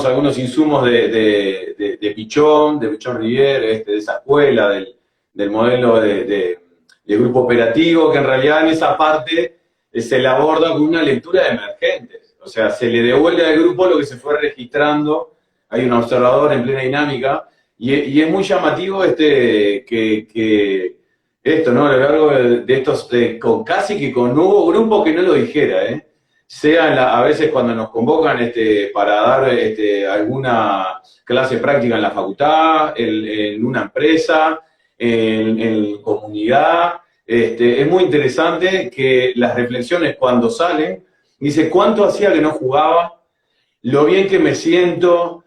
algunos insumos de Pichón Rivière, de esa escuela, del modelo de grupo operativo, que en realidad en esa parte se la aborda con una lectura de emergentes. O sea, se le devuelve al grupo lo que se fue registrando. Hay un observador en plena dinámica, y es muy llamativo que esto, ¿no? A lo largo de estos, casi que con hubo grupo que no lo dijera, sea a veces cuando nos convocan para dar alguna clase práctica en la facultad, en una empresa, en comunidad. Es muy interesante que las reflexiones cuando salen, dice, ¿cuánto hacía que no jugaba? Lo bien que me siento.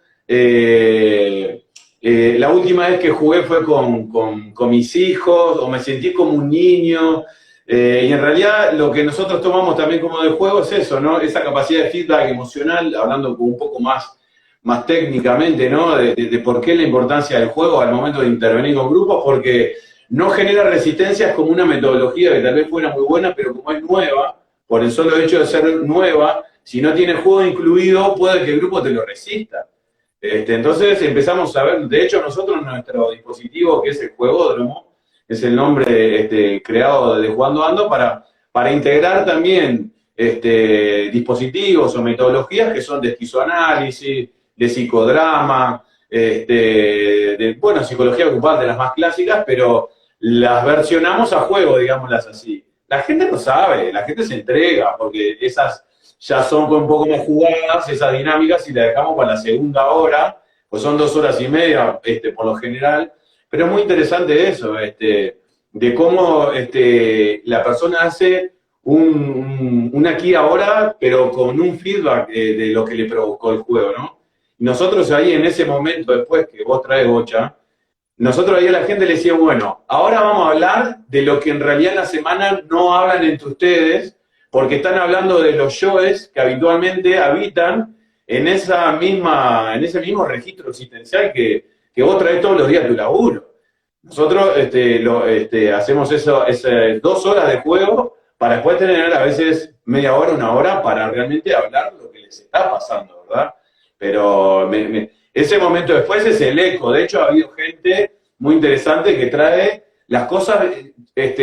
La última vez que jugué fue con mis hijos, o me sentí como un niño, y en realidad lo que nosotros tomamos también como de juego es eso, ¿no? Esa capacidad de feedback emocional, hablando un poco más técnicamente, ¿no? De por qué la importancia del juego al momento de intervenir con grupos, porque no genera resistencias como una metodología que tal vez fuera muy buena, pero como es nueva, por el solo hecho de ser nueva, si no tiene juego incluido, puede que el grupo te lo resista. Entonces empezamos a ver, de hecho nosotros nuestro dispositivo, que es el Juegódromo, es el nombre creado de Jugando Ando, para integrar también dispositivos o metodologías que son de esquizoanálisis, de psicodrama, bueno, psicología grupal, de las más clásicas, pero las versionamos a juego, digámoslas así. La gente lo sabe, la gente se entrega, porque esas ya son un poco más jugadas, esas dinámicas, y las dejamos para la segunda hora, pues son 2 horas y media por lo general, pero es muy interesante eso, de cómo la persona hace un aquí y ahora, pero con un feedback de lo que le provocó el juego, ¿no? Y nosotros ahí en ese momento, después que vos traes, Bocha, nosotros ahí a la gente le decía, bueno, ahora vamos a hablar de lo que en realidad en la semana no hablan entre ustedes, porque están hablando de los yoes que habitualmente habitan en ese mismo registro existencial que vos traes todos los días de tu laburo. Nosotros hacemos esas 2 horas de juego para después tener a veces media hora, 1 hora para realmente hablar lo que les está pasando, ¿verdad? Pero ese momento después es el eco. De hecho, ha habido gente muy interesante que trae las cosas,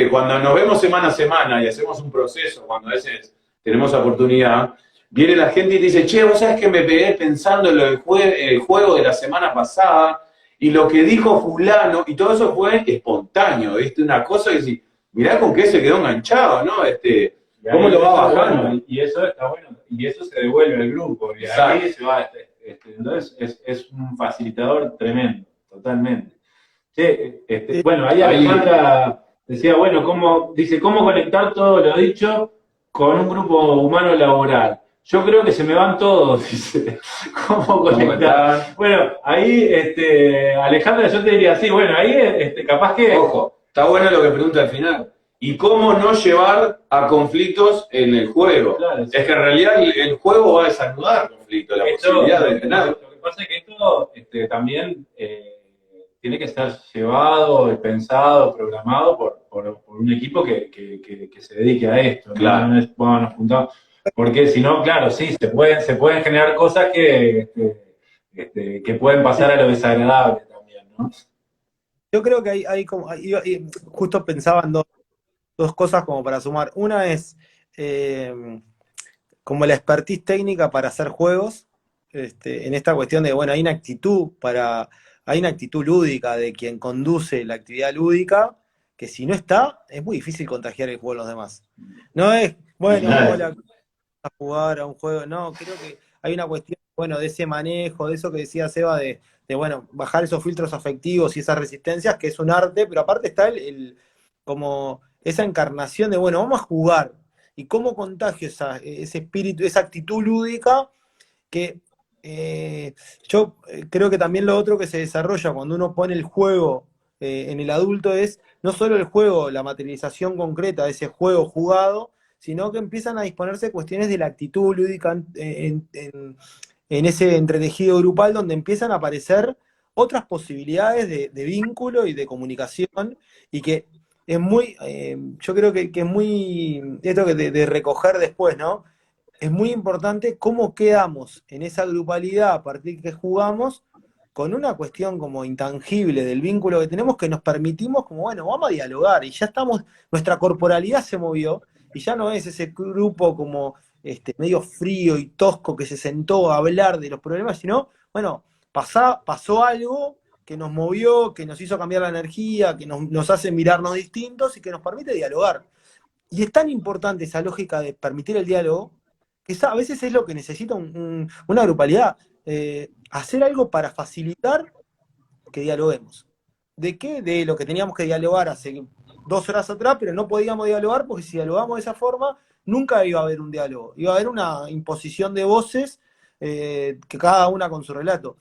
cuando nos vemos semana a semana y hacemos un proceso, cuando a veces tenemos oportunidad, viene la gente y dice, che, vos sabés que me pegué pensando en el juego de la semana pasada y lo que dijo fulano, y todo eso fue espontáneo, ¿viste? Una cosa que si, mirá con qué se quedó enganchado, ¿no? ¿Cómo lo va bajando? Bueno, y eso está bueno, y eso se devuelve al grupo, y ahí se va, entonces es un facilitador tremendo, totalmente. Che, bueno, ahí Alejandra decía, bueno, ¿cómo conectar todo lo dicho con un grupo humano laboral? Yo creo que se me van todos, dice. ¿Cómo conectar? Bueno, ahí, Alejandra, yo te diría, sí, bueno, ahí, capaz que... Ojo, está bueno lo que pregunta al final. ¿Y cómo no llevar a conflictos en el juego? Claro, es que en realidad el juego va a desanudar conflictos, la posibilidad de tener. Lo que pasa es que esto también tiene que estar llevado, pensado, programado por un equipo que se dedique a esto. Claro. No es, bueno, nos juntamos. Porque si no, claro, sí, se pueden generar cosas que pueden pasar a lo desagradable también, ¿no? Yo creo que justo pensaba en dos cosas como para sumar. Una es como la expertise técnica para hacer juegos, en esta cuestión de, bueno, hay una actitud lúdica de quien conduce la actividad lúdica, que si no está, es muy difícil contagiar el juego a los demás. No es, bueno, hola, a jugar a un juego, no, creo que hay una cuestión, bueno, de ese manejo, de eso que decía Seba, bueno, bajar esos filtros afectivos y esas resistencias, que es un arte, pero aparte está como esa encarnación de, bueno, vamos a jugar, y cómo contagio ese espíritu, esa actitud lúdica, que yo creo que también lo otro que se desarrolla cuando uno pone el juego en el adulto es no solo el juego, la materialización concreta de ese juego jugado, sino que empiezan a disponerse cuestiones de la actitud lúdica en ese entretejido grupal donde empiezan a aparecer otras posibilidades de vínculo y de comunicación y que es muy, yo creo que es muy, esto que de recoger después, ¿no? Es muy importante cómo quedamos en esa grupalidad a partir que jugamos con una cuestión como intangible del vínculo que tenemos que nos permitimos como, bueno, vamos a dialogar y ya estamos, nuestra corporalidad se movió y ya no es ese grupo como medio frío y tosco que se sentó a hablar de los problemas, sino, bueno, pasó algo que nos movió, que nos hizo cambiar la energía, que nos hace mirarnos distintos y que nos permite dialogar. Y es tan importante esa lógica de permitir el diálogo, que a veces es lo que necesita una grupalidad. Hacer algo para facilitar que dialoguemos. ¿De qué? De lo que teníamos que dialogar hace 2 horas atrás, pero no podíamos dialogar porque si dialogamos de esa forma, nunca iba a haber un diálogo. Iba a haber una imposición de voces, que cada una con su relato.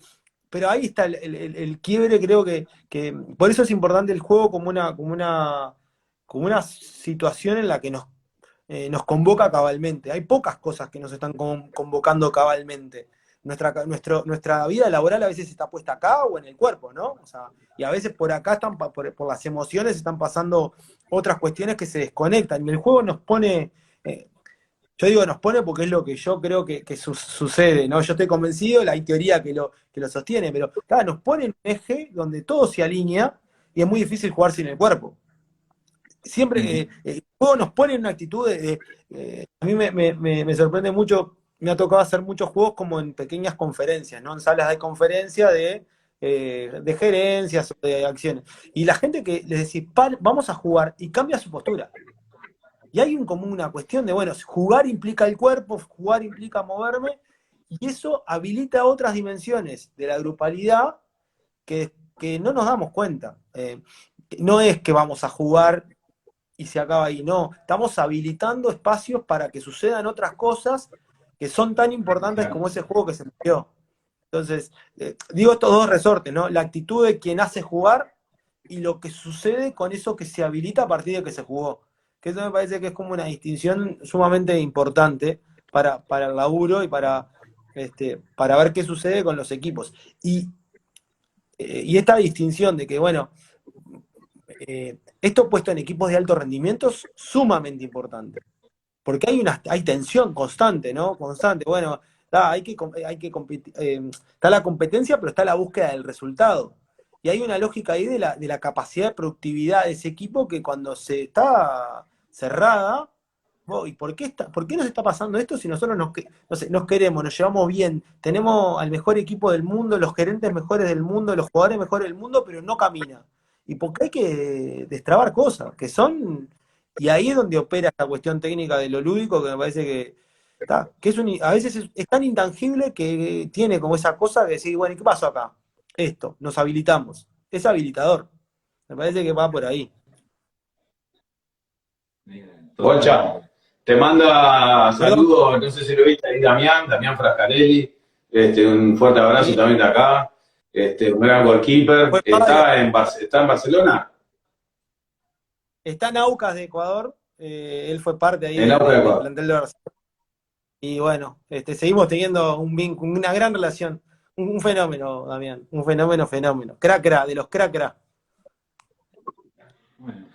Pero ahí está el quiebre, creo que por eso es importante el juego como una situación en la que nos convoca cabalmente. Hay pocas cosas que nos están convocando cabalmente. Nuestra vida laboral a veces está puesta acá o en el cuerpo, ¿no? O sea, y a veces por acá están, por las emociones están pasando otras cuestiones que se desconectan. Y el juego nos pone, yo digo nos pone porque es lo que yo creo que sucede, ¿no? Yo estoy convencido, hay teoría que lo sostiene, pero claro, nos pone en un eje donde todo se alinea y es muy difícil jugar sin el cuerpo. Siempre el juego nos pone en una actitud a mí me sorprende mucho, me ha tocado hacer muchos juegos como en pequeñas conferencias, ¿no? En salas de conferencia de gerencias o de acciones. Y la gente que les decís, vamos a jugar, y cambia su postura. Y hay como una cuestión de, bueno, jugar implica el cuerpo, jugar implica moverme, y eso habilita otras dimensiones de la grupalidad que no nos damos cuenta. No es que vamos a jugar y se acaba ahí. No, estamos habilitando espacios para que sucedan otras cosas que son tan importantes como ese juego que se murió. Entonces, digo estos dos resortes, ¿no? La actitud de quien hace jugar y lo que sucede con eso que se habilita a partir de que se jugó. Que eso me parece que es como una distinción sumamente importante para el laburo y para ver qué sucede con los equipos. Y esta distinción de que, bueno, esto puesto en equipos de alto rendimiento es sumamente importante. Porque hay tensión constante, ¿no? Constante. Bueno, está la competencia, pero está la búsqueda del resultado. Y hay una lógica ahí de la capacidad de productividad de ese equipo que cuando se está cerrada, ¿y por qué nos está pasando esto si nosotros nos queremos, nos llevamos bien, tenemos al mejor equipo del mundo, los gerentes mejores del mundo, los jugadores mejores del mundo, pero no camina? Y porque hay que destrabar cosas, y ahí es donde opera esta cuestión técnica de lo lúdico, que me parece que a veces es tan intangible que tiene como esa cosa de decir, bueno, ¿y qué pasó acá? Esto, nos habilitamos. Es habilitador. Me parece que va por ahí. Bocha, te manda saludos, no sé si lo viste ahí, Damián Frascarelli, un fuerte abrazo Sí. también de acá, un gran goalkeeper, Fue está en Barcelona, Está en Aucas de Ecuador, él fue parte ahí en Aucas de del Ecuador. plantel de Barcelona. Y bueno, seguimos teniendo una gran relación. Un fenómeno, Damián. Un fenómeno. Crack, de los crack. Bueno.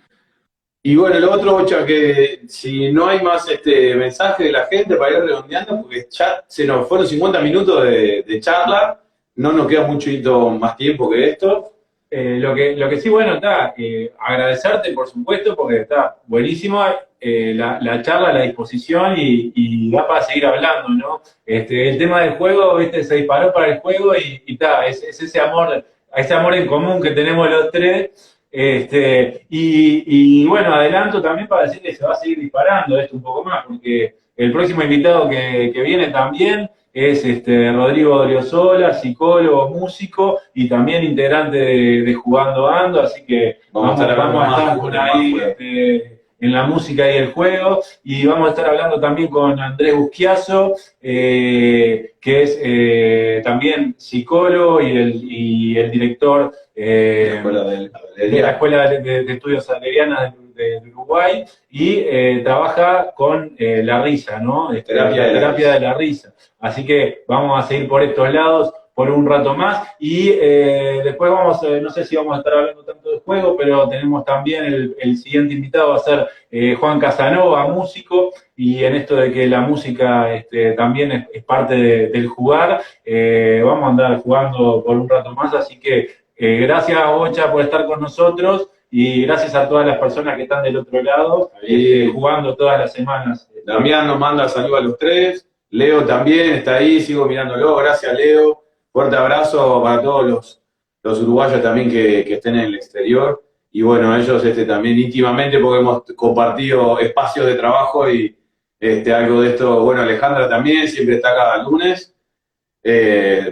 Y bueno, lo otro, Bocha, que si no hay más mensaje de la gente para ir redondeando, porque ya se nos fueron 50 minutos de charla, no nos queda mucho más tiempo que esto. Lo que sí, bueno, está, agradecerte, por supuesto, porque está buenísimo la charla, la disposición y da para seguir hablando, ¿no? El tema del juego, ¿viste? Se disparó para el juego y está, es ese amor en común que tenemos los tres. Y bueno, adelanto también para decir que se va a seguir disparando esto un poco más, porque el próximo invitado que viene también es Rodrigo Odriozola, psicólogo, músico y también integrante de Jugando Ando, así que vamos a estar por ahí en la música y el juego, y vamos a estar hablando también con Andrés Busquiazo, que es también psicólogo y el director de la Escuela de Estudios Saleriana de Uruguay, y trabaja con la risa, ¿no? Terapia de la risa. Así que vamos a seguir por estos lados por un rato más y después no sé si vamos a estar hablando tanto de juego, pero tenemos también el siguiente invitado va a ser Juan Casanova, músico, y en esto de que la música también es parte del jugar, vamos a andar jugando por un rato más, así que gracias, Bocha, por estar con nosotros y gracias a todas las personas que están del otro lado jugando todas las semanas. Damián nos manda saludos a los tres. Leo también está ahí, sigo mirándolo. Gracias, Leo. Fuerte abrazo para todos los uruguayos también que estén en el exterior. Y bueno, ellos también íntimamente porque hemos compartido espacios de trabajo y algo de esto. Bueno, Alejandra también, siempre está cada lunes.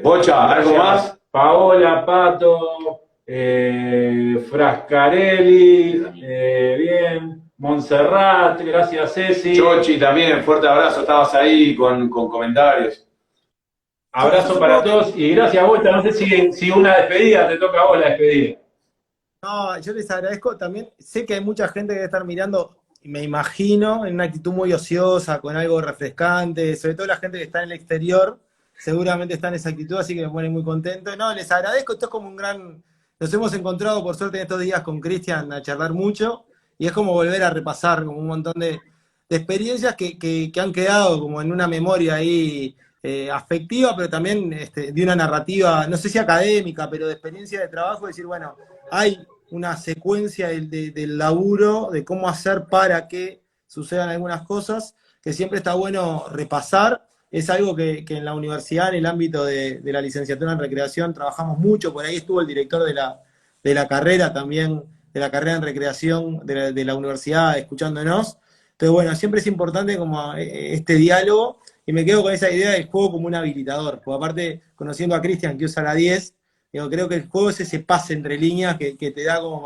Bocha, ¿algo más? Paola, Pato, Frascarelli, bien. Montserrat, gracias, Ceci. Chochi también, fuerte abrazo, estabas ahí con comentarios. Abrazo para todos y gracias, Vuelta. No sé si una despedida te toca a vos la despedida. No, yo les agradezco también. Sé que hay mucha gente que debe estar mirando, y me imagino, en una actitud muy ociosa, con algo refrescante, sobre todo la gente que está en el exterior, seguramente está en esa actitud, así que me pone muy contento. No, les agradezco, esto es como un gran... Nos hemos encontrado, por suerte, en estos días con Cristian a charlar mucho, y es como volver a repasar como un montón de experiencias que han quedado como en una memoria ahí afectiva, pero también de una narrativa, no sé si académica, pero de experiencia de trabajo, decir, bueno, hay una secuencia del laburo, de cómo hacer para que sucedan algunas cosas, que siempre está bueno repasar. Es algo que en la universidad, en el ámbito de la licenciatura en recreación, trabajamos mucho. Por ahí estuvo el director de la carrera también, de la carrera en recreación de la universidad, escuchándonos. Entonces, bueno, siempre es importante como este diálogo, y me quedo con esa idea del juego como un habilitador. Porque aparte, conociendo a Cristian, que usa la 10, digo, creo que el juego es ese pase entre líneas que te da como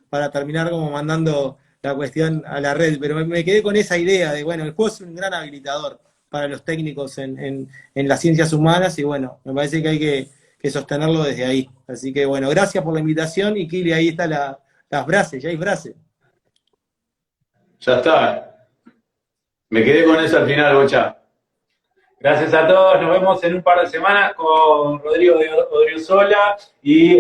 para terminar como mandando la cuestión a la red. Pero me quedé con esa idea de, bueno, el juego es un gran habilitador para los técnicos en las ciencias humanas, y bueno, me parece que hay que sostenerlo desde ahí. Así que bueno, gracias por la invitación, y Kili, ahí está las frases, ya hay frases. Ya está. Me quedé con eso al final, Bocha. Gracias a todos, nos vemos en un par de semanas con Rodrigo Odriozola y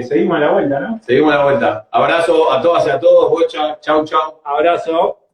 seguimos a la vuelta, ¿no? Seguimos a la vuelta. Abrazo a todas y a todos, Bocha. Chau, chau. Abrazo.